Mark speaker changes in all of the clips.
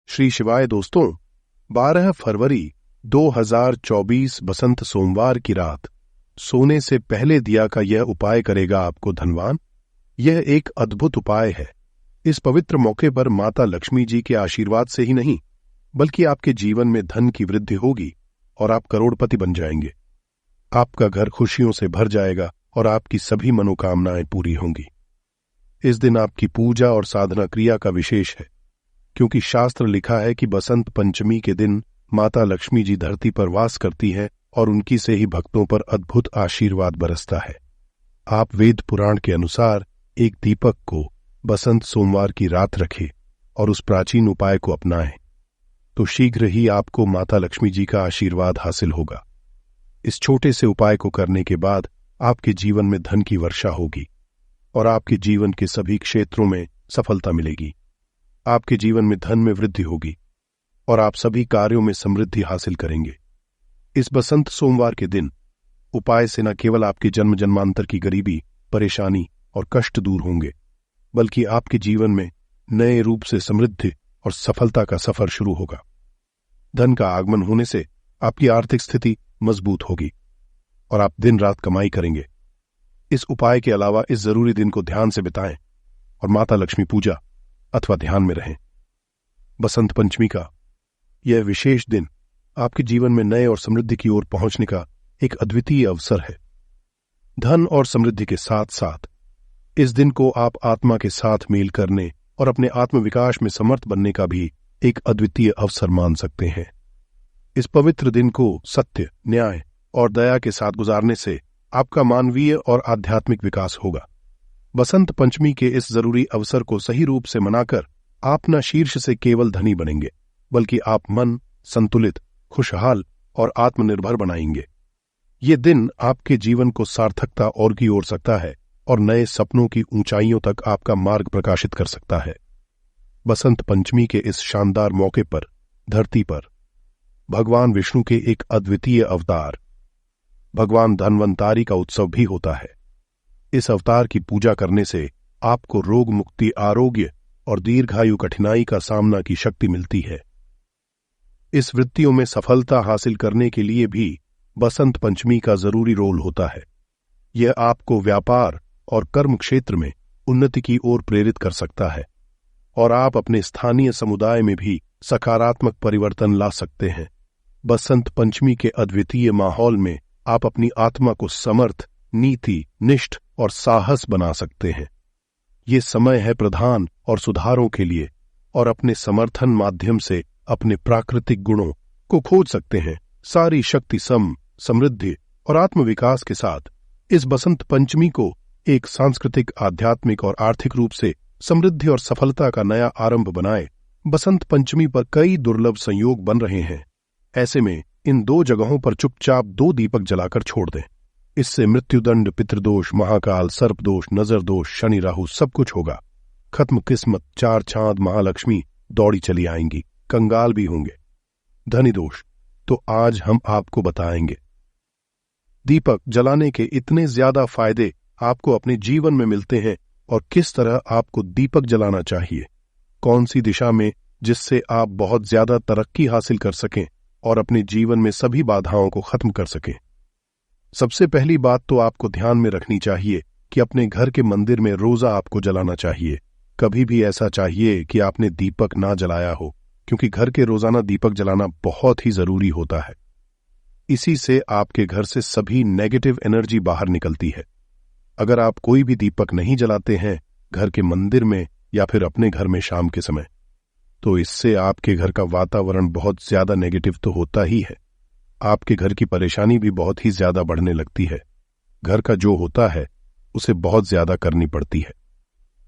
Speaker 1: श्री शिवाय दोस्तों, 12 फरवरी 2024 बसंत सोमवार की रात सोने से पहले दिया का यह उपाय करेगा आपको धनवान। यह एक अद्भुत उपाय है। इस पवित्र मौके पर माता लक्ष्मी जी के आशीर्वाद से ही नहीं बल्कि आपके जीवन में धन की वृद्धि होगी और आप करोड़पति बन जाएंगे। आपका घर खुशियों से भर जाएगा और आपकी सभी मनोकामनाएं पूरी होंगी। इस दिन आपकी पूजा और साधना क्रिया का विशेष है, क्योंकि शास्त्र लिखा है कि बसंत पंचमी के दिन माता लक्ष्मी जी धरती पर वास करती हैं और उनकी से ही भक्तों पर अद्भुत आशीर्वाद बरसता है। आप वेद पुराण के अनुसार एक दीपक को बसंत सोमवार की रात रखें और उस प्राचीन उपाय को अपनाएं, तो शीघ्र ही आपको माता लक्ष्मी जी का आशीर्वाद हासिल होगा। इस छोटे से उपाय को करने के बाद आपके जीवन में धन की वर्षा होगी और आपके जीवन के सभी क्षेत्रों में सफलता मिलेगी। आपके जीवन में धन में वृद्धि होगी और आप सभी कार्यों में समृद्धि हासिल करेंगे। इस बसंत सोमवार के दिन उपाय से न केवल आपके जन्म जन्मांतर की गरीबी, परेशानी और कष्ट दूर होंगे, बल्कि आपके जीवन में नए रूप से समृद्धि और सफलता का सफर शुरू होगा। धन का आगमन होने से आपकी आर्थिक स्थिति मजबूत होगी और आप दिन रात कमाई करेंगे। इस उपाय के अलावा इस जरूरी दिन को ध्यान से बिताएं और माता लक्ष्मी पूजा अथवा ध्यान में रहें। बसंत पंचमी का यह विशेष दिन आपके जीवन में नए और समृद्धि की ओर पहुंचने का एक अद्वितीय अवसर है। धन और समृद्धि के साथ साथ इस दिन को आप आत्मा के साथ मेल करने और अपने आत्मविकास में समर्थ बनने का भी एक अद्वितीय अवसर मान सकते हैं। इस पवित्र दिन को सत्य, न्याय और दया के साथ गुजारने से आपका मानवीय और आध्यात्मिक विकास होगा। बसंत पंचमी के इस जरूरी अवसर को सही रूप से मनाकर आप न शीर्ष से केवल धनी बनेंगे, बल्कि आप मन संतुलित, खुशहाल और आत्मनिर्भर बनाएंगे। ये दिन आपके जीवन को सार्थकता और की ओर सकता है और नए सपनों की ऊंचाइयों तक आपका मार्ग प्रकाशित कर सकता है। बसंत पंचमी के इस शानदार मौके पर धरती पर भगवान विष्णु के एक अद्वितीय अवतार भगवान धन्वंतारी का उत्सव भी होता है। इस अवतार की पूजा करने से आपको रोग मुक्ति, आरोग्य और दीर्घायु कठिनाई का सामना की शक्ति मिलती है। इस वृत्तियों में सफलता हासिल करने के लिए भी बसंत पंचमी का जरूरी रोल होता है। यह आपको व्यापार और कर्म क्षेत्र में उन्नति की ओर प्रेरित कर सकता है और आप अपने स्थानीय समुदाय में भी सकारात्मक परिवर्तन ला सकते हैं। बसंत पंचमी के अद्वितीय माहौल में आप अपनी आत्मा को समर्थ, नीति निष्ठ और साहस बना सकते हैं। ये समय है प्रधान और सुधारों के लिए और अपने समर्थन माध्यम से अपने प्राकृतिक गुणों को खोज सकते हैं। सारी शक्ति, समृद्धि और आत्मविकास के साथ इस बसंत पंचमी को एक सांस्कृतिक, आध्यात्मिक और आर्थिक रूप से समृद्धि और सफलता का नया आरंभ बनाए। बसंत पंचमी पर कई दुर्लभ संयोग बन रहे हैं। ऐसे में इन दो जगहों पर चुपचाप 2 दीपक जलाकर छोड़ दें। इससे मृत्युदंड, पितृदोष, महाकाल, सर्पदोष, नजर दोष, शनि राहु सब कुछ होगा। खत्म किस्मत, 4 चांद महालक्ष्मी दौड़ी चली आएंगी, कंगाल भी होंगे। धनी दोष तो आज हम आपको बताएंगे। दीपक जलाने के इतने ज्यादा फायदे आपको अपने जीवन में मिलते हैं और किस तरह आपको दीपक जलाना चाहिए, कौन सी दिशा में, जिससे आप बहुत ज्यादा तरक्की हासिल कर सकें और अपने जीवन में सभी बाधाओं को खत्म कर सकें। सबसे पहली बात तो आपको ध्यान में रखनी चाहिए कि अपने घर के मंदिर में रोजा आपको जलाना चाहिए। कभी भी ऐसा चाहिए कि आपने दीपक ना जलाया हो, क्योंकि घर के रोजाना दीपक जलाना बहुत ही जरूरी होता है। इसी से आपके घर से सभी नेगेटिव एनर्जी बाहर निकलती है। अगर आप कोई भी दीपक नहीं जलाते हैं घर के मंदिर में या फिर अपने घर में शाम के समय, तो इससे आपके घर का वातावरण बहुत ज्यादा नेगेटिव तो होता ही है, आपके घर की परेशानी भी बहुत ही ज्यादा बढ़ने लगती है। घर का जो होता है उसे बहुत ज्यादा करनी पड़ती है।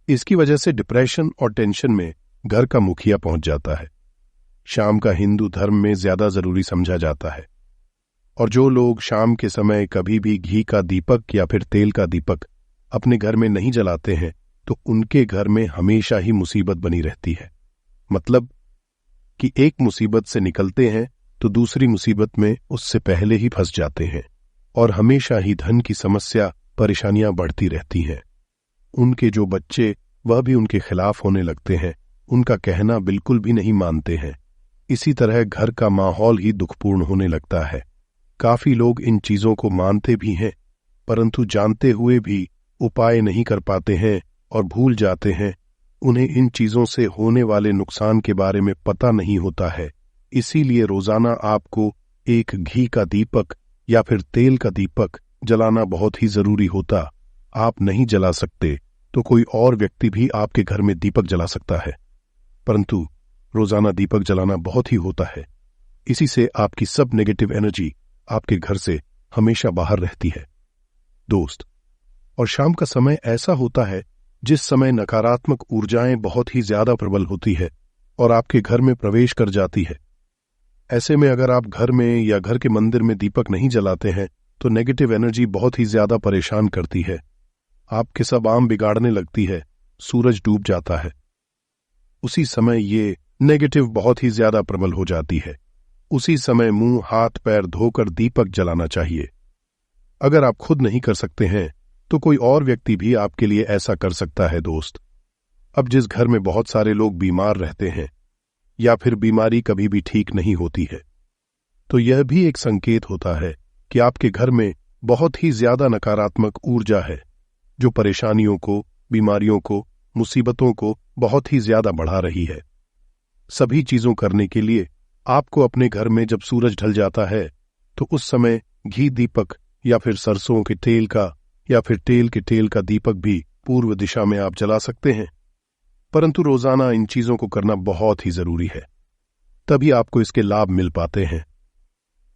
Speaker 1: इसकी वजह से डिप्रेशन और टेंशन में घर का मुखिया पहुंच जाता है। शाम का हिंदू धर्म में ज्यादा जरूरी समझा जाता है और जो लोग शाम के समय कभी भी घी का दीपक या फिर तेल का दीपक अपने घर में नहीं जलाते हैं, तो उनके घर में हमेशा ही मुसीबत बनी रहती है। मतलब कि एक मुसीबत से निकलते हैं तो दूसरी मुसीबत में उससे पहले ही फंस जाते हैं और हमेशा ही धन की समस्या, परेशानियां बढ़ती रहती हैं। उनके जो बच्चे वह भी उनके खिलाफ होने लगते हैं, उनका कहना बिल्कुल भी नहीं मानते हैं। इसी तरह घर का माहौल ही दुखपूर्ण होने लगता है। काफी लोग इन चीजों को मानते भी हैं, परंतु जानते हुए भी उपाय नहीं कर पाते हैं और भूल जाते हैं। उन्हें इन चीजों से होने वाले नुकसान के बारे में पता नहीं होता है। इसीलिए रोजाना आपको एक घी का दीपक या फिर तेल का दीपक जलाना बहुत ही जरूरी होता। आप नहीं जला सकते तो कोई और व्यक्ति भी आपके घर में दीपक जला सकता है, परंतु रोजाना दीपक जलाना बहुत ही होता है। इसी से आपकी सब नेगेटिव एनर्जी आपके घर से हमेशा बाहर रहती है दोस्त। और शाम का समय ऐसा होता है जिस समय नकारात्मक ऊर्जाएं बहुत ही ज्यादा प्रबल होती है और आपके घर में प्रवेश कर जाती है। ऐसे में अगर आप घर में या घर के मंदिर में दीपक नहीं जलाते हैं तो नेगेटिव एनर्जी बहुत ही ज्यादा परेशान करती है। आपके सब आम बिगाड़ने लगती है, सूरज डूब जाता है। उसी समय ये नेगेटिव बहुत ही ज्यादा प्रबल हो जाती है। उसी समय मुंह हाथ पैर धोकर दीपक जलाना चाहिए। अगर आप खुद नहीं कर सकते हैं तो कोई और व्यक्ति भी आपके लिए ऐसा कर सकता है दोस्त। अब जिस घर में बहुत सारे लोग बीमार रहते हैं या फिर बीमारी कभी भी ठीक नहीं होती है, तो यह भी एक संकेत होता है कि आपके घर में बहुत ही ज्यादा नकारात्मक ऊर्जा है, जो परेशानियों को, बीमारियों को, मुसीबतों को बहुत ही ज्यादा बढ़ा रही है। सभी चीजों करने के लिए आपको अपने घर में जब सूरज ढल जाता है तो उस समय घी दीपक या फिर सरसों के तेल का या फिर तेल के तेल का दीपक भी पूर्व दिशा में आप जला सकते हैं। परंतु रोजाना इन चीजों को करना बहुत ही जरूरी है, तभी आपको इसके लाभ मिल पाते हैं।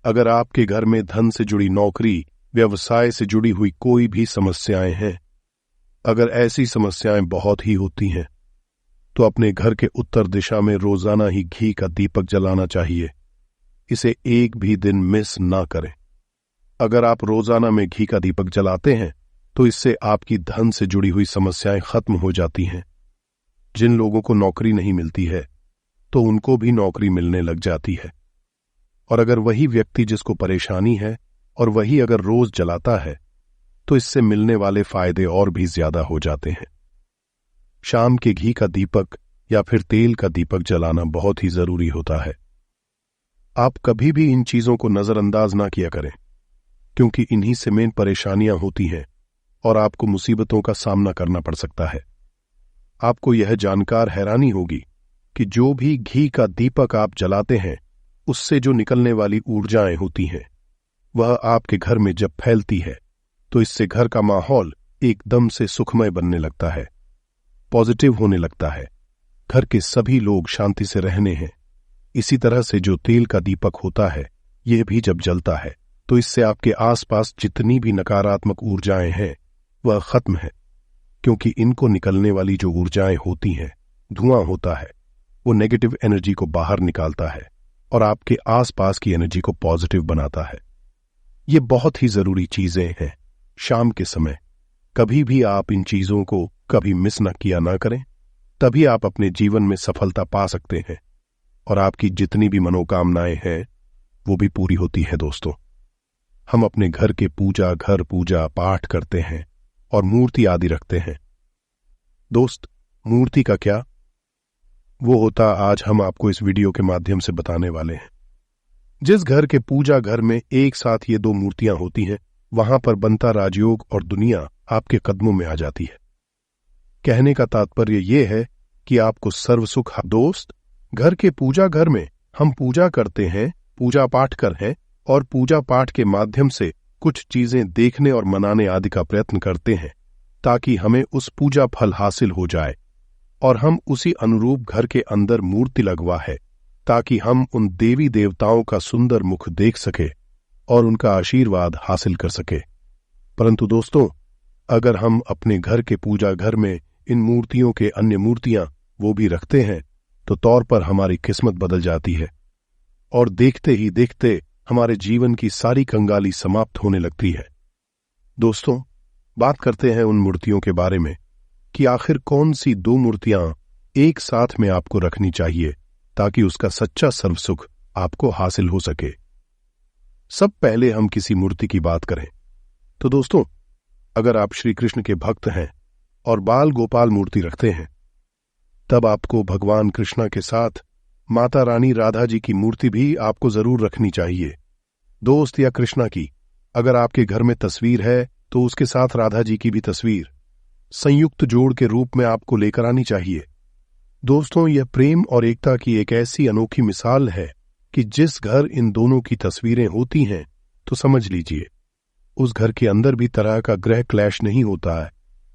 Speaker 1: अगर आपके घर में धन से जुड़ी नौकरी, व्यवसाय से जुड़ी हुई कोई भी समस्याएं हैं, अगर ऐसी समस्याएं बहुत ही होती हैं, तो अपने घर के उत्तर दिशा में रोजाना ही घी का दीपक जलाना चाहिए। इसे एक भी दिन मिस ना करें। अगर आप रोजाना में घी का दीपक जलाते हैं तो इससे आपकी धन से जुड़ी हुई समस्याएं खत्म हो जाती हैं। जिन लोगों को नौकरी नहीं मिलती है तो उनको भी नौकरी मिलने लग जाती है। और अगर वही व्यक्ति जिसको परेशानी है और वही अगर रोज जलाता है तो इससे मिलने वाले फायदे और भी ज्यादा हो जाते हैं। शाम के घी का दीपक या फिर तेल का दीपक जलाना बहुत ही जरूरी होता है। आप कभी भी इन चीजों को नजरअंदाज ना किया करें, क्योंकि इन्हीं से मेन परेशानियां होती हैं और आपको मुसीबतों का सामना करना पड़ सकता है। आपको यह जानकर हैरानी होगी कि जो भी घी का दीपक आप जलाते हैं उससे जो निकलने वाली ऊर्जाएं होती हैं वह आपके घर में जब फैलती है तो इससे घर का माहौल एकदम से सुखमय बनने लगता है, पॉजिटिव होने लगता है। घर के सभी लोग शांति से रहने हैं। इसी तरह से जो तेल का दीपक होता है यह भी जब जलता है तो इससे आपके आसपास जितनी भी नकारात्मक ऊर्जाएं हैं वह खत्म है, क्योंकि इनको निकलने वाली जो ऊर्जाएं होती हैं, धुआं होता है, वो नेगेटिव एनर्जी को बाहर निकालता है और आपके आसपास की एनर्जी को पॉजिटिव बनाता है। ये बहुत ही जरूरी चीजें हैं। शाम के समय कभी भी आप इन चीजों को कभी मिस न किया ना करें, तभी आप अपने जीवन में सफलता पा सकते हैं और आपकी जितनी भी मनोकामनाएं हैं वो भी पूरी होती है दोस्तों। हम अपने घर के घर पूजा पाठ करते हैं और मूर्ति आदि रखते हैं। दोस्त, मूर्ति का क्या वो होता आज हम आपको इस वीडियो के माध्यम से बताने वाले हैं। जिस घर के घर में एक साथ ये दो मूर्तियां होती हैं वहां पर बनता राजयोग और दुनिया आपके कदमों में आ जाती है। कहने का तात्पर्य यह है कि आपको सर्व सुख। दोस्त, घर के घर में हम पूजा करते हैं, पूजा पाठ कर हैं और पूजा पाठ के माध्यम से कुछ चीजें देखने और मनाने आदि का प्रयत्न करते हैं ताकि हमें उस पूजा फल हासिल हो जाए और हम उसी अनुरूप घर के अंदर मूर्ति लगवा है ताकि हम उन देवी देवताओं का सुंदर मुख देख सके और उनका आशीर्वाद हासिल कर सके। परंतु दोस्तों, अगर हम अपने घर के घर में इन मूर्तियों के अन्य मूर्तियां वो भी रखते हैं तो तौर पर हमारी किस्मत बदल जाती है और देखते ही देखते हमारे जीवन की सारी कंगाली समाप्त होने लगती है। दोस्तों, बात करते हैं उन मूर्तियों के बारे में कि आखिर कौन सी दो मूर्तियां एक साथ में आपको रखनी चाहिए ताकि उसका सच्चा सर्वसुख आपको हासिल हो सके। सब पहले हम किसी मूर्ति की बात करें तो दोस्तों, अगर आप श्री कृष्ण के भक्त हैं और बाल गोपाल मूर्ति रखते हैं तब आपको भगवान कृष्णा के साथ माता रानी राधा जी की मूर्ति भी आपको जरूर रखनी चाहिए दोस्त, या कृष्णा की। अगर आपके घर में तस्वीर है तो उसके साथ राधा जी की भी तस्वीर संयुक्त जोड़ के रूप में आपको लेकर आनी चाहिए। दोस्तों, यह प्रेम और एकता की एक ऐसी अनोखी मिसाल है कि जिस घर इन दोनों की तस्वीरें होती हैं तो समझ लीजिए उस घर के अंदर भी तरह का ग्रह क्लैश नहीं होता है।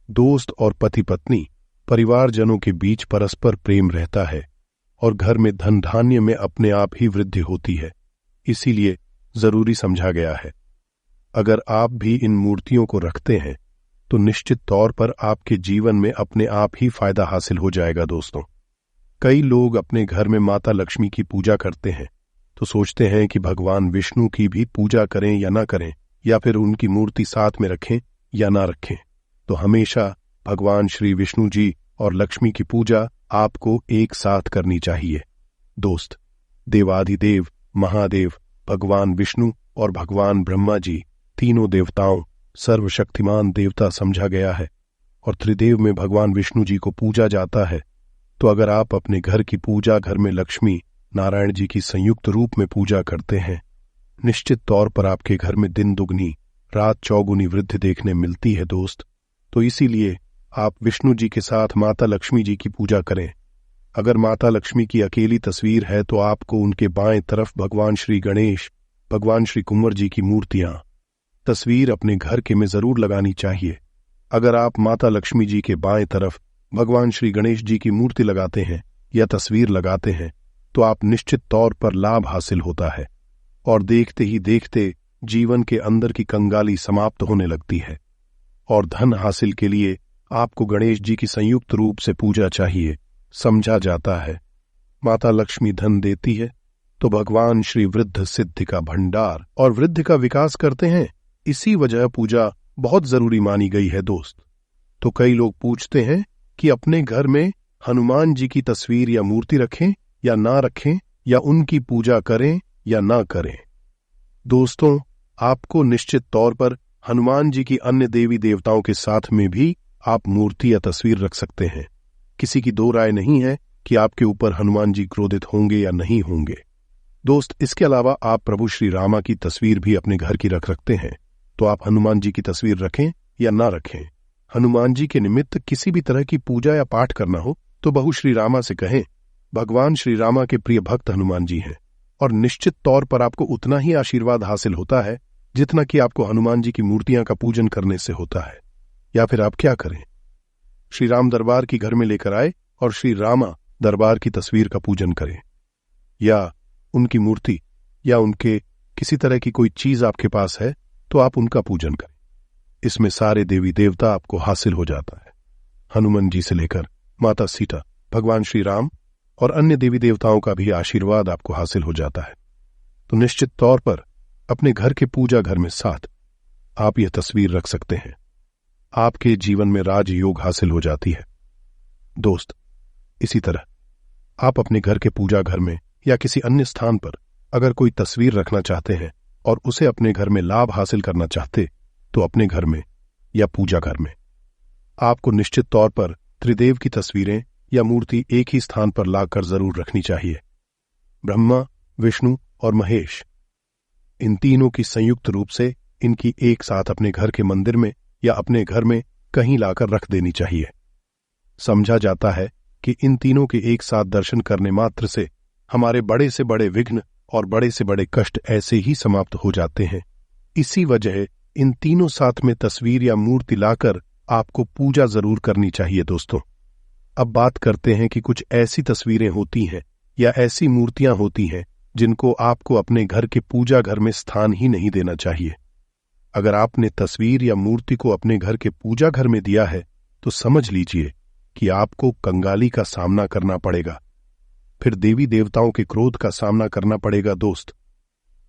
Speaker 1: दोस्त और पति पत्नी परिवारजनों के बीच परस्पर प्रेम रहता है और घर में धन धान्य में अपने आप ही वृद्धि होती है। इसीलिए जरूरी समझा गया है। अगर आप भी इन मूर्तियों को रखते हैं तो निश्चित तौर पर आपके जीवन में अपने आप ही फायदा हासिल हो जाएगा। दोस्तों, कई लोग अपने घर में माता लक्ष्मी की पूजा करते हैं तो सोचते हैं कि भगवान विष्णु की भी पूजा करें या ना करें, या फिर उनकी मूर्ति साथ में रखें या ना रखें। तो हमेशा भगवान श्री विष्णु जी और लक्ष्मी की पूजा आपको एक साथ करनी चाहिए। दोस्त, देवाधिदेव महादेव भगवान विष्णु और भगवान ब्रह्मा जी तीनों देवताओं सर्वशक्तिमान देवता समझा गया है और त्रिदेव में भगवान विष्णु जी को पूजा जाता है। तो अगर आप अपने घर की पूजा घर में लक्ष्मी नारायण जी की संयुक्त रूप में पूजा करते हैं, निश्चित तौर पर आपके घर में दिन दुगनी रात चौगुनी वृद्धि देखने मिलती है। दोस्त, तो इसीलिए आप विष्णु जी के साथ माता लक्ष्मी जी की पूजा करें। अगर माता लक्ष्मी की अकेली तस्वीर है तो आपको उनके बाएं तरफ भगवान श्री गणेश भगवान श्री कुंवर जी की मूर्तियां तस्वीर अपने घर के में जरूर लगानी चाहिए। अगर आप माता लक्ष्मी जी के बाएं तरफ भगवान श्री गणेश जी की मूर्ति लगाते हैं या तस्वीर लगाते हैं तो आप निश्चित तौर पर लाभ हासिल होता है और देखते ही देखते जीवन के अंदर की कंगाली समाप्त होने लगती है। और धन हासिल के लिए आपको गणेश जी की संयुक्त रूप से पूजा चाहिए। समझा जाता है माता लक्ष्मी धन देती है तो भगवान श्री वृद्ध सिद्धि का भंडार और वृद्धि का विकास करते हैं। इसी वजह पूजा बहुत जरूरी मानी गई है। दोस्त, तो कई लोग पूछते हैं कि अपने घर में हनुमान जी की तस्वीर या मूर्ति रखें या ना रखें, या उनकी पूजा करें या ना करें। दोस्तों, आपको निश्चित तौर पर हनुमान जी की अन्य देवी देवताओं के साथ में भी आप मूर्ति या तस्वीर रख सकते हैं। किसी की दो राय नहीं है कि आपके ऊपर हनुमान जी क्रोधित होंगे या नहीं होंगे। दोस्त, इसके अलावा आप प्रभु श्री रामा की तस्वीर भी अपने घर की रख सकते हैं। तो आप हनुमान जी की तस्वीर रखें या ना रखें, हनुमान जी के निमित्त किसी भी तरह की पूजा या पाठ करना हो तो बहु श्री रामा से कहें। भगवान श्री रामा के प्रिय भक्त हनुमान जी हैं और निश्चित तौर पर आपको उतना ही आशीर्वाद हासिल होता है जितना कि आपको हनुमान जी की मूर्तियां का पूजन करने से होता है। या फिर आप क्या करें, श्री राम दरबार की घर में लेकर आए और श्री रामा दरबार की तस्वीर का पूजन करें, या उनकी मूर्ति या उनके किसी तरह की कोई चीज आपके पास है तो आप उनका पूजन करें। इसमें सारे देवी देवता आपको हासिल हो जाता है। हनुमान जी से लेकर माता सीता, भगवान श्री राम और अन्य देवी देवताओं का भी आशीर्वाद आपको हासिल हो जाता है। तो निश्चित तौर पर अपने घर के पूजा घर में साथ आप यह तस्वीर रख सकते हैं। आपके जीवन में राजयोग हासिल हो जाती है। दोस्त, इसी तरह आप अपने घर के पूजा घर में या किसी अन्य स्थान पर अगर कोई तस्वीर रखना चाहते हैं और उसे अपने घर में लाभ हासिल करना चाहते तो अपने घर में या पूजा घर में आपको निश्चित तौर पर त्रिदेव की तस्वीरें या मूर्ति एक ही स्थान पर लाकर जरूर रखनी चाहिए। ब्रह्मा, विष्णु और महेश, इन तीनों की संयुक्त रूप से इनकी एक साथ अपने घर के मंदिर में या अपने घर में कहीं लाकर रख देनी चाहिए। समझा जाता है कि इन तीनों के एक साथ दर्शन करने मात्र से हमारे बड़े से बड़े विघ्न और बड़े से बड़े कष्ट ऐसे ही समाप्त हो जाते हैं। इसी वजह इन तीनों साथ में तस्वीर या मूर्ति लाकर आपको पूजा जरूर करनी चाहिए। दोस्तों, अब बात करते हैं कि कुछ ऐसी तस्वीरें होती हैं या ऐसी मूर्तियां होती हैं जिनको आपको अपने घर के पूजा घर में स्थान ही नहीं देना चाहिए। अगर आपने तस्वीर या मूर्ति को अपने घर के पूजा घर में दिया है तो समझ लीजिए कि आपको कंगाली का सामना करना पड़ेगा, फिर देवी देवताओं के क्रोध का सामना करना पड़ेगा। दोस्त,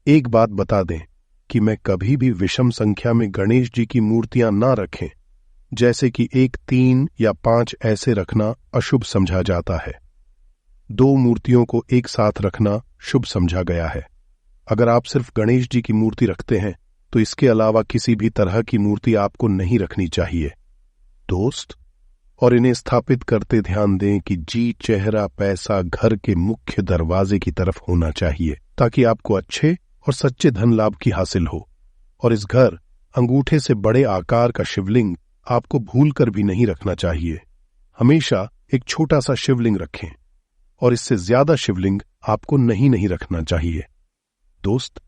Speaker 1: एक बात बता दें कि मैं कभी भी विषम संख्या में गणेश जी की मूर्तियां ना रखें, जैसे कि 1, 3 या 5 ऐसे रखना अशुभ समझा जाता है। 2 मूर्तियों को एक साथ रखना शुभ समझा गया है। अगर आप सिर्फ गणेश जी की मूर्ति रखते हैं तो इसके अलावा किसी भी तरह की मूर्ति आपको नहीं रखनी चाहिए। दोस्त, और इन्हें स्थापित करते ध्यान दें कि जी चेहरा पैसा घर के मुख्य दरवाजे की तरफ होना चाहिए, ताकि आपको अच्छे और सच्चे धन लाभ की हासिल हो। और इस घर अंगूठे से बड़े आकार का शिवलिंग आपको भूलकर भी नहीं रखना चाहिए। हमेशा एक छोटा सा शिवलिंग रखें और इससे ज्यादा शिवलिंग आपको नहीं रखना चाहिए। दोस्त,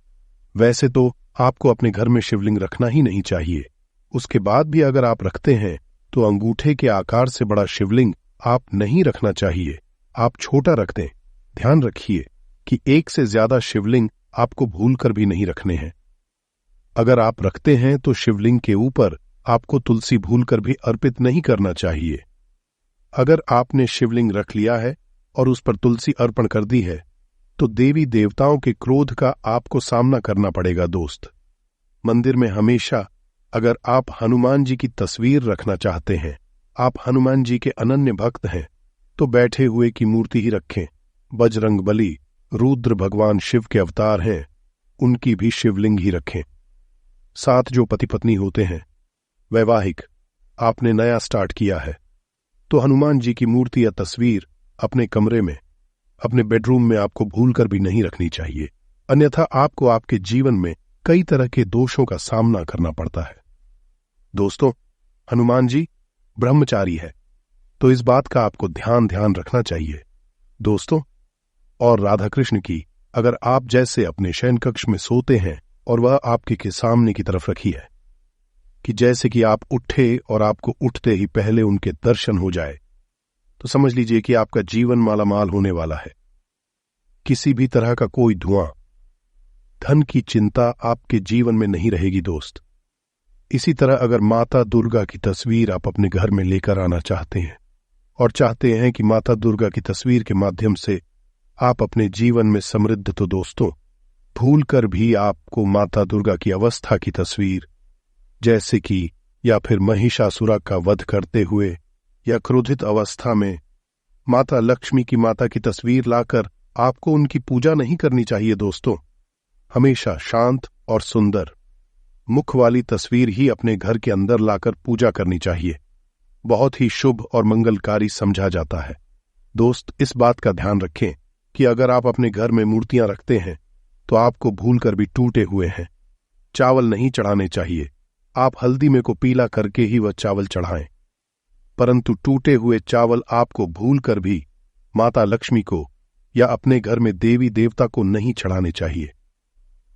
Speaker 1: वैसे तो आपको अपने घर में शिवलिंग रखना ही नहीं चाहिए। उसके बाद भी अगर आप रखते हैं तो अंगूठे के आकार से बड़ा शिवलिंग आप नहीं रखना चाहिए, आप छोटा रख दें। ध्यान रखिए कि एक से ज्यादा शिवलिंग आपको भूलकर भी नहीं रखने हैं। अगर आप रखते हैं तो शिवलिंग के ऊपर आपको तुलसी भूलकर भी अर्पित नहीं करना चाहिए। अगर आपने शिवलिंग रख लिया है और उस पर तुलसी अर्पण कर दी है तो देवी देवताओं के क्रोध का आपको सामना करना पड़ेगा। दोस्त, मंदिर में हमेशा अगर आप हनुमान जी की तस्वीर रखना चाहते हैं, आप हनुमान जी के अनन्य भक्त हैं, तो बैठे हुए की मूर्ति ही रखें। बजरंग बली रुद्र भगवान शिव के अवतार हैं, उनकी भी शिवलिंग ही रखें। साथ जो पति पत्नी होते हैं, वैवाहिक, आपने नया स्टार्ट किया है तो हनुमान जी की मूर्ति या तस्वीर अपने कमरे में, अपने बेडरूम में आपको भूलकर भी नहीं रखनी चाहिए, अन्यथा आपको आपके जीवन में कई तरह के दोषों का सामना करना पड़ता है। दोस्तों, हनुमान जी ब्रह्मचारी है, तो इस बात का आपको ध्यान रखना चाहिए। दोस्तों, और राधा कृष्ण की अगर आप जैसे अपने शयन कक्ष में सोते हैं और वह आपके के सामने की तरफ रखी है कि जैसे कि आप उठे और आपको उठते ही पहले उनके दर्शन हो जाए, तो समझ लीजिए कि आपका जीवन मालामाल होने वाला है। किसी भी तरह का कोई धुआं, धन की चिंता आपके जीवन में नहीं रहेगी। दोस्त, इसी तरह अगर माता दुर्गा की तस्वीर आप अपने घर में लेकर आना चाहते हैं और चाहते हैं कि माता दुर्गा की तस्वीर के माध्यम से आप अपने जीवन में समृद्ध, तो दोस्तों भूलकर भी आपको माता दुर्गा की अवस्था की तस्वीर, जैसे कि या फिर महिषासुरा का वध करते हुए या क्रोधित अवस्था में माता लक्ष्मी की माता की तस्वीर लाकर आपको उनकी पूजा नहीं करनी चाहिए। दोस्तों, हमेशा शांत और सुंदर मुख वाली तस्वीर ही अपने घर के अंदर लाकर पूजा करनी चाहिए। बहुत ही शुभ और मंगलकारी समझा जाता है। दोस्त, इस बात का ध्यान रखें कि अगर आप अपने घर में मूर्तियां रखते हैं तो आपको भूलकर भी टूटे हुए हैं चावल नहीं चढ़ाने चाहिए। आप हल्दी में को पीला करके ही वह चावल चढ़ाएं, परंतु टूटे हुए चावल आपको भूलकर भी माता लक्ष्मी को या अपने घर में देवी देवता को नहीं चढ़ाने चाहिए।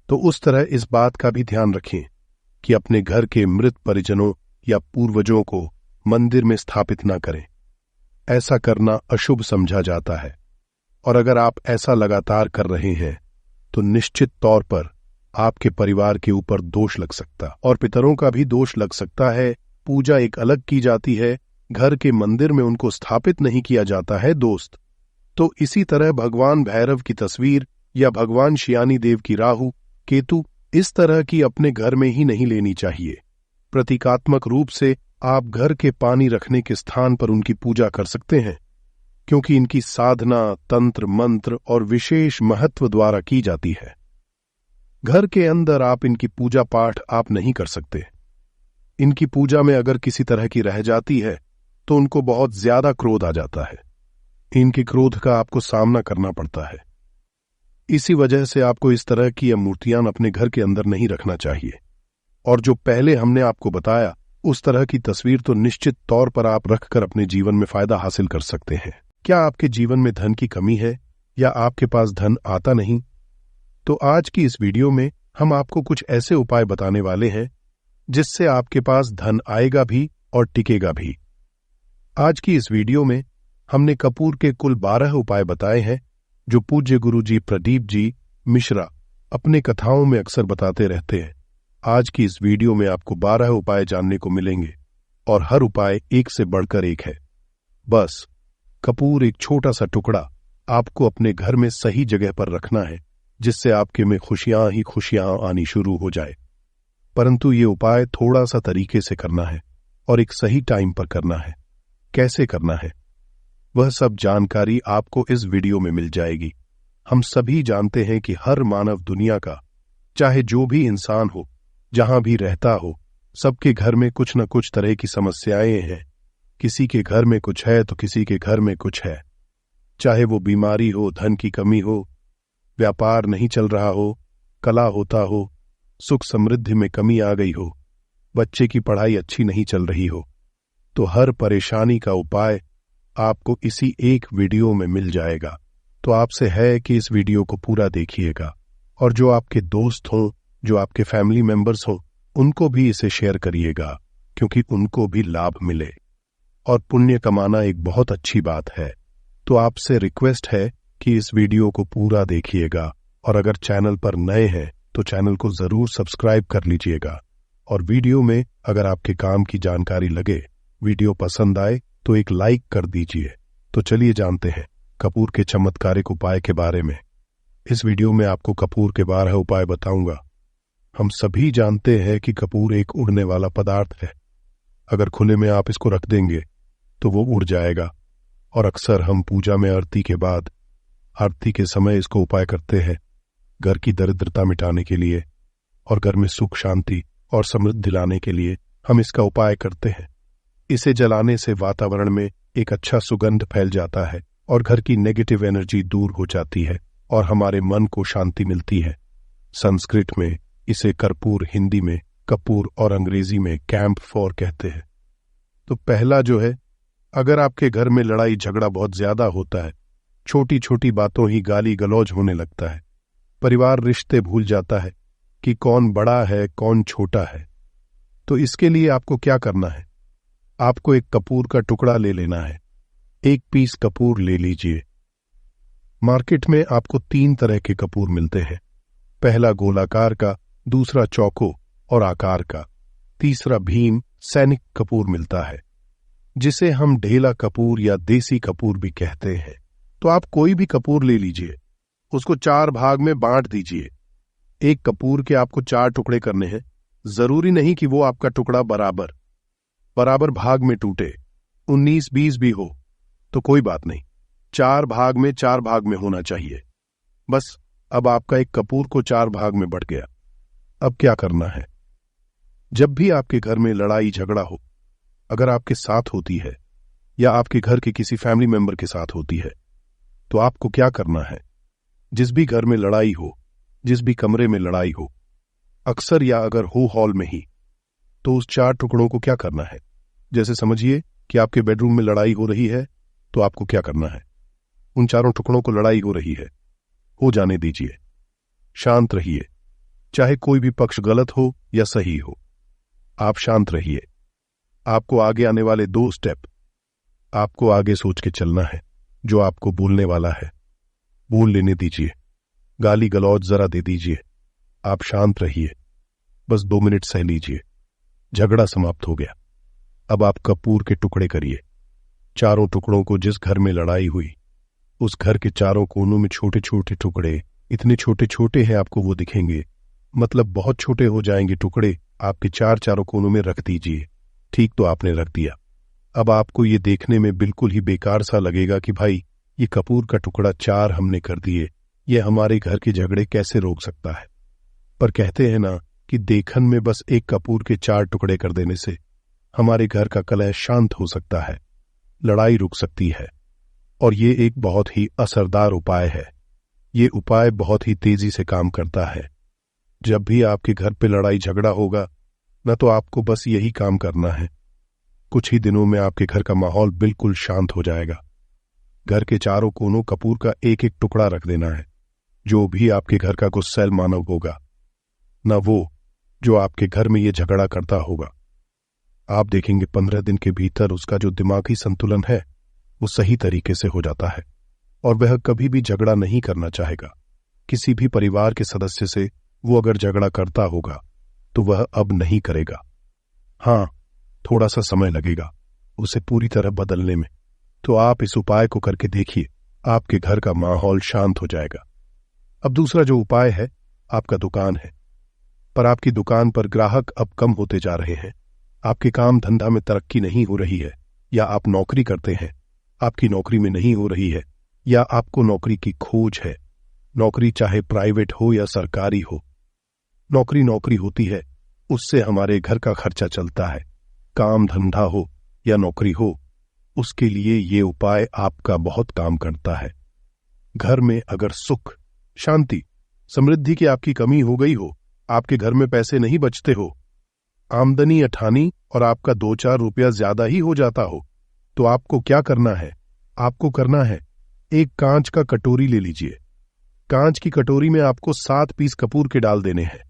Speaker 1: तो उस तरह इस बात का भी ध्यान रखें कि अपने घर के मृत परिजनों या पूर्वजों को मंदिर में स्थापित न करें। ऐसा करना अशुभ समझा जाता है, और अगर आप ऐसा लगातार कर रहे हैं तो निश्चित तौर पर आपके परिवार के ऊपर दोष लग सकता और पितरों का भी दोष लग सकता है। पूजा एक अलग की जाती है, घर के मंदिर में उनको स्थापित नहीं किया जाता है। दोस्त, तो इसी तरह भगवान भैरव की तस्वीर या भगवान शियानी देव की राहु केतु इस तरह की अपने घर में ही नहीं लेनी चाहिए। प्रतीकात्मक रूप से आप घर के पानी रखने के स्थान पर उनकी पूजा कर सकते हैं, क्योंकि इनकी साधना तंत्र मंत्र और विशेष महत्व द्वारा की जाती है। घर के अंदर आप इनकी पूजा पाठ आप नहीं कर सकते। इनकी पूजा में अगर किसी तरह की रह जाती है तो उनको बहुत ज्यादा क्रोध आ जाता है। इनके क्रोध का आपको सामना करना पड़ता है। इसी वजह से आपको इस तरह की मूर्तियां अपने घर के अंदर नहीं रखना चाहिए। और जो पहले हमने आपको बताया उस तरह की तस्वीर तो निश्चित तौर पर आप रखकर अपने जीवन में फायदा हासिल कर सकते हैं। क्या आपके जीवन में धन की कमी है या आपके पास धन आता नहीं? तो आज की इस वीडियो में हम आपको कुछ ऐसे उपाय बताने वाले हैं जिससे आपके पास धन आएगा भी और टिकेगा भी। आज की इस वीडियो में हमने कपूर के कुल 12 उपाय बताए हैं जो पूज्य गुरुजी प्रदीप जी मिश्रा अपने कथाओं में अक्सर बताते रहते हैं। आज की इस वीडियो में आपको 12 उपाय जानने को मिलेंगे और हर उपाय एक से बढ़कर एक है। बस कपूर एक छोटा सा टुकड़ा आपको अपने घर में सही जगह पर रखना है, जिससे आपके में खुशियां ही खुशियां आनी शुरू हो जाए। परंतु ये उपाय थोड़ा सा तरीके से करना है और एक सही टाइम पर करना है। कैसे करना है वह सब जानकारी आपको इस वीडियो में मिल जाएगी। हम सभी जानते हैं कि हर मानव दुनिया का, चाहे जो भी इंसान हो, जहां भी रहता हो, सबके घर में कुछ न कुछ तरह की समस्याएं हैं किसी के घर में कुछ है तो किसी के घर में कुछ है। चाहे वो बीमारी हो, धन की कमी हो, व्यापार नहीं चल रहा हो, कला होता हो, सुख समृद्धि में कमी आ गई हो, बच्चे की पढ़ाई अच्छी नहीं चल रही हो, तो हर परेशानी का उपाय आपको इसी एक वीडियो में मिल जाएगा। तो आपसे है कि इस वीडियो को पूरा देखिएगा और जो आपके दोस्त हों, जो आपके फैमिली मेंबर्स हों, उनको भी इसे शेयर करिएगा, क्योंकि उनको भी लाभ मिले। और पुण्य कमाना एक बहुत अच्छी बात है। तो आपसे रिक्वेस्ट है कि इस वीडियो को पूरा देखिएगा, और अगर चैनल पर नए हैं तो चैनल को जरूर सब्सक्राइब कर लीजिएगा। और वीडियो में अगर आपके काम की जानकारी लगे, वीडियो पसंद आए तो एक लाइक कर दीजिए। तो चलिए जानते हैं कपूर के चमत्कारिक उपाय के बारे में। इस वीडियो में आपको कपूर के 12 उपाय बताऊंगा। हम सभी जानते हैं कि कपूर एक उड़ने वाला पदार्थ है। अगर खुले में आप इसको रख देंगे तो वो उड़ जाएगा, और अक्सर हम पूजा में आरती के बाद, आरती के समय इसको उपाय करते हैं घर की दरिद्रता मिटाने के लिए, और घर में सुख शांति और समृद्धि लाने के लिए हम इसका उपाय करते हैं। इसे जलाने से वातावरण में एक अच्छा सुगंध फैल जाता है और घर की नेगेटिव एनर्जी दूर हो जाती है और हमारे मन को शांति मिलती है। संस्कृत में इसे कर्पूर, हिंदी में कपूर और अंग्रेजी में कैम्फोर कहते हैं। तो पहला जो है, अगर आपके घर में लड़ाई झगड़ा बहुत ज्यादा होता है, छोटी छोटी बातों ही गाली गलौज होने लगता है, परिवार रिश्ते भूल जाता है कि कौन बड़ा है कौन छोटा है, तो इसके लिए आपको क्या करना है? आपको एक कपूर का टुकड़ा ले लेना है। 1 पीस कपूर ले लीजिए। मार्केट में आपको 3 तरह के कपूर मिलते हैं। पहला गोलाकार का, दूसरा चौको और आकार का, तीसरा भीम सैनिक कपूर मिलता है, जिसे हम ढेला कपूर या देसी कपूर भी कहते हैं। तो आप कोई भी कपूर ले लीजिए, उसको 4 भाग में बांट दीजिए। एक कपूर के आपको 4 टुकड़े करने हैं। जरूरी नहीं कि वो आपका टुकड़ा बराबर भाग में टूटे, 19-20 भी हो तो कोई बात नहीं, 4 भाग में 4 भाग में होना चाहिए। बस अब आपका एक कपूर को 4 भाग में बंट गया। अब क्या करना है? जब भी आपके घर में लड़ाई झगड़ा हो, अगर आपके साथ होती है या आपके घर के किसी फैमिली मेंबर के साथ होती है, तो आपको क्या करना है? जिस भी घर में लड़ाई हो, जिस भी कमरे में लड़ाई हो, अक्सर या अगर हो हॉल में ही, तो उस 4 टुकड़ों को क्या करना है? जैसे समझिए कि आपके बेडरूम में लड़ाई हो रही है, तो आपको क्या करना है? उन 4 टुकड़ों को लड़ाई हो रही है, हो जाने दीजिए, शांत रहिए। चाहे कोई भी पक्ष गलत हो या सही हो, आप शांत रहिए। आपको आगे आने वाले 2 स्टेप आपको आगे सोच के चलना है। जो आपको बोलने वाला है बोल लेने दीजिए, गाली गलौज जरा दे दीजिए, आप शांत रहिए, बस 2 मिनट सह लीजिए। झगड़ा समाप्त हो गया। अब आप कपूर के टुकड़े करिए। 4 टुकड़ों को जिस घर में लड़ाई हुई, उस घर के 4 कोनों में छोटे छोटे टुकड़े, इतने छोटे छोटे हैं आपको वो दिखेंगे, मतलब बहुत छोटे हो जाएंगे टुकड़े, आपके 4 कोनों में रख दीजिए। ठीक, तो आपने रख दिया। अब आपको ये देखने में बिल्कुल ही बेकार सा लगेगा कि भाई ये कपूर का टुकड़ा 4 हमने कर दिए, ये हमारे घर के झगड़े कैसे रोक सकता है। पर कहते हैं ना कि देखन में बस एक कपूर के 4 टुकड़े कर देने से हमारे घर का कलह शांत हो सकता है, लड़ाई रुक सकती है। और ये एक बहुत ही असरदार उपाय है। ये उपाय बहुत ही तेजी से काम करता है। जब भी आपके घर पे लड़ाई झगड़ा होगा न, तो आपको बस यही काम करना है। कुछ ही दिनों में आपके घर का माहौल बिल्कुल शांत हो जाएगा। घर के 4 कोनों कपूर का एक एक टुकड़ा रख देना है। जो भी आपके घर का गुस्सैल मानव होगा, न वो जो आपके घर में ये झगड़ा करता होगा, आप देखेंगे 15 दिन के भीतर उसका जो दिमागी संतुलन है वो सही तरीके से हो जाता है, और वह कभी भी झगड़ा नहीं करना चाहेगा। किसी भी परिवार के सदस्य से वो अगर झगड़ा करता होगा तो वह अब नहीं करेगा। हाँ, थोड़ा सा समय लगेगा उसे पूरी तरह बदलने में। तो आप इस उपाय को करके देखिए, आपके घर का माहौल शांत हो जाएगा। अब दूसरा जो उपाय है, आपका दुकान है, पर आपकी दुकान पर ग्राहक अब कम होते जा रहे हैं, आपके काम धंधा में तरक्की नहीं हो रही है, या आप नौकरी करते हैं, आपकी नौकरी में नहीं हो रही है, या आपको नौकरी की खोज है। नौकरी चाहे प्राइवेट हो या सरकारी हो, नौकरी होती है, उससे हमारे घर का खर्चा चलता है। काम धंधा हो या नौकरी हो, उसके लिए ये उपाय आपका बहुत काम करता है। घर में अगर सुख, शांति, समृद्धि की आपकी कमी हो गई हो, आपके घर में पैसे नहीं बचते हो, आमदनी अठानी और आपका 2-4 रुपया ज्यादा ही हो जाता हो, तो आपको क्या करना है? आपको करना है, एक कांच का कटोरी ले लीजिए। कांच की कटोरी में आपको 7 पीस कपूर के डाल देने हैं।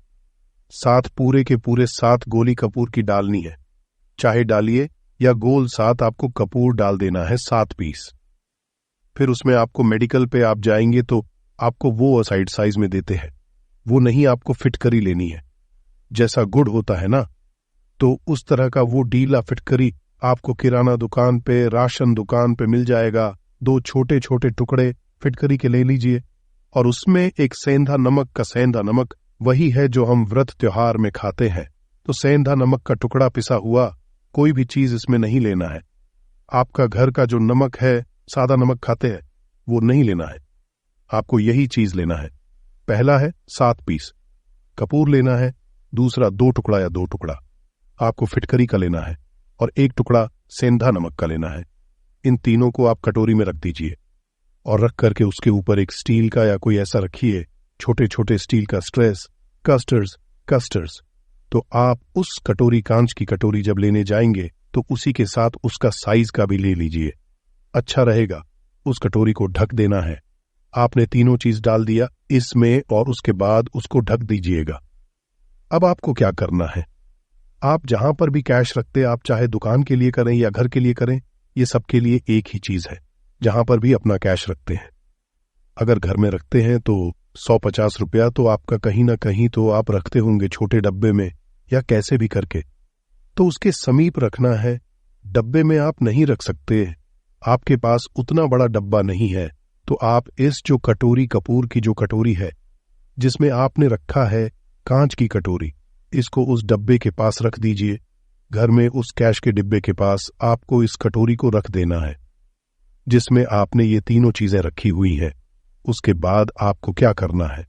Speaker 1: 7 पूरे के पूरे 7 गोली कपूर की डालनी है। चाहे डालिए या गोल 7 आपको कपूर डाल देना है, 7 पीस। फिर उसमें आपको मेडिकल पे आप जाएंगे तो आपको वो असाइड साइज में देते हैं, वो नहीं, आपको फिटकरी लेनी है। जैसा गुड़ होता है ना, तो उस तरह का वो डीला फिटकरी आपको किराना दुकान पे, राशन दुकान पे मिल जाएगा। 2 छोटे छोटे टुकड़े फिटकरी के ले लीजिए और उसमें एक सेंधा नमक का, सेंधा नमक वही है जो हम व्रत त्योहार में खाते हैं, तो सेंधा नमक का टुकड़ा पिसा हुआ, कोई भी चीज इसमें नहीं लेना है। आपका घर का जो नमक है, सादा नमक खाते हैं, वो नहीं लेना है, आपको यही चीज लेना है। पहला है 7 पीस कपूर लेना है, दूसरा 2 टुकड़ा या 2 टुकड़ा आपको फिटकरी का लेना है और 1 टुकड़ा सेंधा नमक का लेना है। इन तीनों को आप कटोरी में रख दीजिए और रख करके उसके ऊपर एक स्टील का या कोई ऐसा रखिए, छोटे छोटे स्टील का स्ट्रेस, कस्टर्स। तो आप उस कटोरी, कांच की कटोरी जब लेने जाएंगे तो उसी के साथ उसका साइज का भी ले लीजिए, अच्छा रहेगा। उस कटोरी को ढक देना है। आपने तीनों चीज डाल दिया इसमें और उसके बाद उसको ढक दीजिएगा। अब आपको क्या करना है? आप जहां पर भी कैश रखते, आप चाहे दुकान के लिए करें या घर के लिए करें, ये सबके लिए एक ही चीज है। जहां पर भी अपना कैश रखते हैं, अगर घर में रखते हैं तो 100-50 रुपया तो आपका कहीं ना कहीं तो आप रखते होंगे, छोटे डब्बे में या कैसे भी करके, तो उसके समीप रखना है। डब्बे में आप नहीं रख सकते, आपके पास उतना बड़ा डब्बा नहीं है, तो आप इस जो कटोरी, कपूर की जो कटोरी है जिसमें आपने रखा है कांच की कटोरी, इसको उस डब्बे के पास रख दीजिए। घर में उस कैश के डिब्बे के पास आपको इस कटोरी को रख देना है जिसमें आपने ये तीनों चीजें रखी हुई हैं। उसके बाद आपको क्या करना है?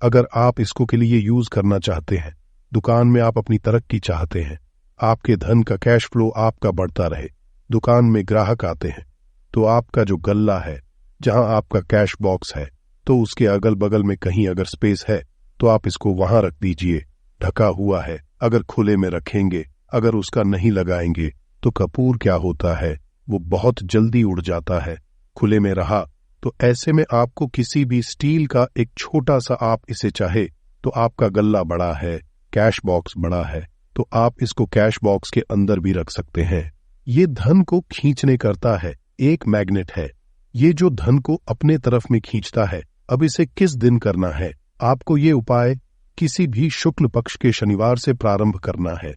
Speaker 1: अगर आप इसको के लिए यूज करना चाहते हैं, दुकान में आप अपनी तरक्की चाहते हैं, आपके धन का कैश फ्लो आपका बढ़ता रहे, दुकान में ग्राहक आते हैं, तो आपका जो गल्ला है, जहां आपका कैश बॉक्स है, तो उसके अगल बगल में कहीं अगर स्पेस है तो आप इसको वहां रख दीजिए। ढका हुआ है, अगर खुले में रखेंगे, अगर उसका नहीं लगाएंगे तो कपूर क्या होता है, वो बहुत जल्दी उड़ जाता है। खुले में रहा तो ऐसे में आपको किसी भी स्टील का एक छोटा सा, आप इसे चाहे तो आपका गल्ला बड़ा है, कैश बॉक्स बड़ा है, तो आप इसको कैश बॉक्स के अंदर भी रख सकते हैं। ये धन को खींचने करता है, एक मैग्नेट है, ये जो धन को अपने तरफ में खींचता है। अब इसे किस दिन करना है? आपको ये उपाय किसी भी शुक्ल पक्ष के शनिवार से प्रारंभ करना है।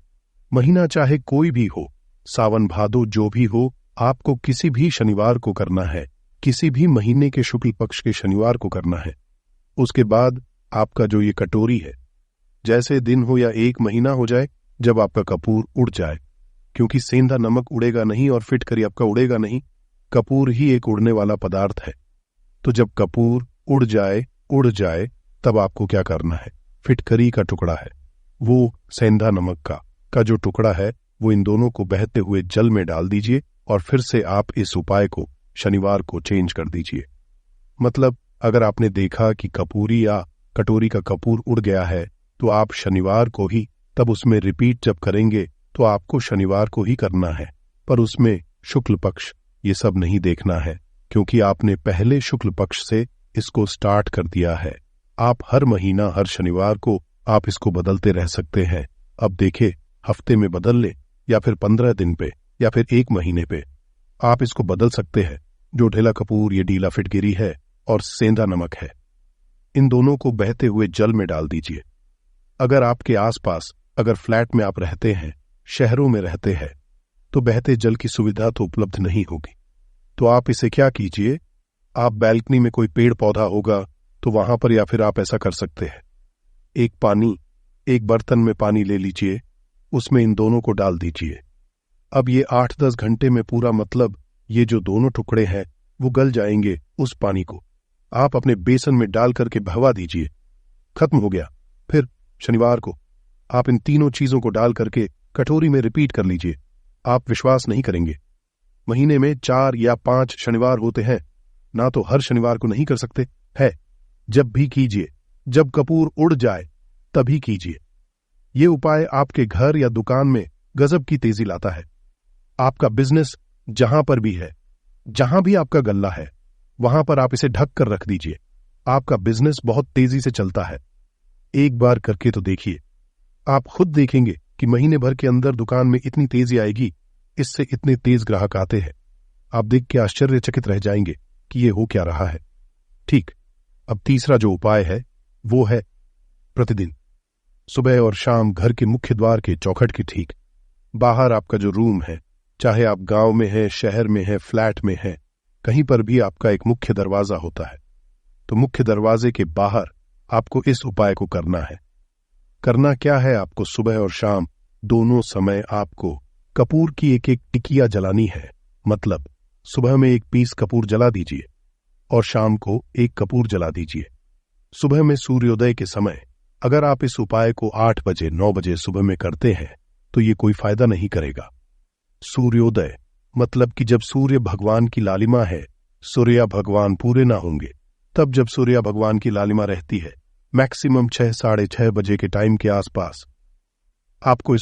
Speaker 1: महीना चाहे कोई भी हो, सावन भादो जो भी हो, आपको किसी भी शनिवार को करना है, किसी भी महीने के शुक्ल पक्ष के शनिवार को करना है। उसके बाद आपका जो ये कटोरी है, जैसे दिन हो या 1 महीना हो जाए, जब आपका कपूर उड़ जाए, क्योंकि सेंधा नमक उड़ेगा नहीं और फिटकरी आपका उड़ेगा नहीं, कपूर ही एक उड़ने वाला पदार्थ है। तो जब कपूर उड़ जाए तब आपको क्या करना है? फिटकरी का टुकड़ा है, वो सेंधा नमक का जो टुकड़ा है, वो इन दोनों को बहते हुए जल में डाल दीजिए और फिर से आप इस उपाय को शनिवार को चेंज कर दीजिए। मतलब अगर आपने देखा कि कपूरी या कटोरी का कपूर उड़ गया है, तो आप शनिवार को ही, तब उसमें रिपीट जब करेंगे तो आपको शनिवार को ही करना है, पर उसमें शुक्ल पक्ष ये सब नहीं देखना है, क्योंकि आपने पहले शुक्ल पक्ष से इसको स्टार्ट कर दिया है। आप हर महीना, हर शनिवार को आप इसको बदलते रह सकते हैं। अब देखे, हफ्ते में बदल ले या फिर 15 दिन पे या फिर 1 महीने पे, आप इसको बदल सकते हैं। जो ढेला कपूर, ये डीला फिटगिरी है और सेंधा नमक है, इन दोनों को बहते हुए जल में डाल दीजिए। अगर आपके आसपास, अगर फ्लैट में आप रहते हैं, शहरों में रहते हैं, तो बहते जल की सुविधा तो उपलब्ध नहीं होगी, तो आप इसे क्या कीजिए, आप बैल्कनी में कोई पेड़ पौधा होगा तो वहां पर, या फिर आप ऐसा कर सकते हैं, एक बर्तन में पानी ले लीजिए, उसमें इन दोनों को डाल दीजिए। अब ये 8-10 घंटे में पूरा, मतलब ये जो दोनों टुकड़े हैं वो गल जाएंगे। उस पानी को आप अपने बेसन में डाल करके बहवा दीजिए, खत्म हो गया। फिर शनिवार को आप इन तीनों चीजों को डाल करके कटोरी में रिपीट कर लीजिए। आप विश्वास नहीं करेंगे, महीने में 4 या 5 शनिवार होते हैं, ना तो हर शनिवार को नहीं कर सकते है। जब भी कीजिए, जब कपूर उड़ जाए तभी कीजिए। ये उपाय आपके घर या दुकान में गजब की तेजी लाता है। आपका बिजनेस जहां पर भी है, जहां भी आपका गल्ला है, वहां पर आप इसे ढक कर रख दीजिए। आपका बिजनेस बहुत तेजी से चलता है। एक बार करके तो देखिए, आप खुद देखेंगे कि महीने भर के अंदर दुकान में इतनी तेजी आएगी, इससे इतने तेज ग्राहक आते हैं। आप देख के आश्चर्यचकित रह जाएंगे कि ये हो क्या रहा है। ठीक, अब तीसरा जो उपाय है वो है प्रतिदिन सुबह और शाम घर के मुख्य द्वार के चौखट के ठीक बाहर आपका जो रूम है, चाहे आप गांव में हैं, शहर में हैं, फ्लैट में हैं, कहीं पर भी आपका एक मुख्य दरवाजा होता है। तो मुख्य दरवाजे के बाहर आपको इस उपाय को करना है। करना क्या है, आपको सुबह और शाम दोनों समय आपको कपूर की एक एक टिकिया जलानी है। मतलब सुबह में 1 पीस कपूर जला दीजिए और शाम को 1 कपूर जला दीजिए। सुबह में सूर्योदय के समय अगर आप इस उपाय को 8 बजे 9 बजे सुबह में करते हैं तो ये कोई फायदा नहीं करेगा। सूर्योदय मतलब कि जब सूर्य भगवान की लालिमा है, सूर्य भगवान पूरे ना होंगे, तब जब सूर्य भगवान की लालिमा रहती है, मैक्सिमम 6 साढ़े 6 बजे के टाइम के आसपास आपको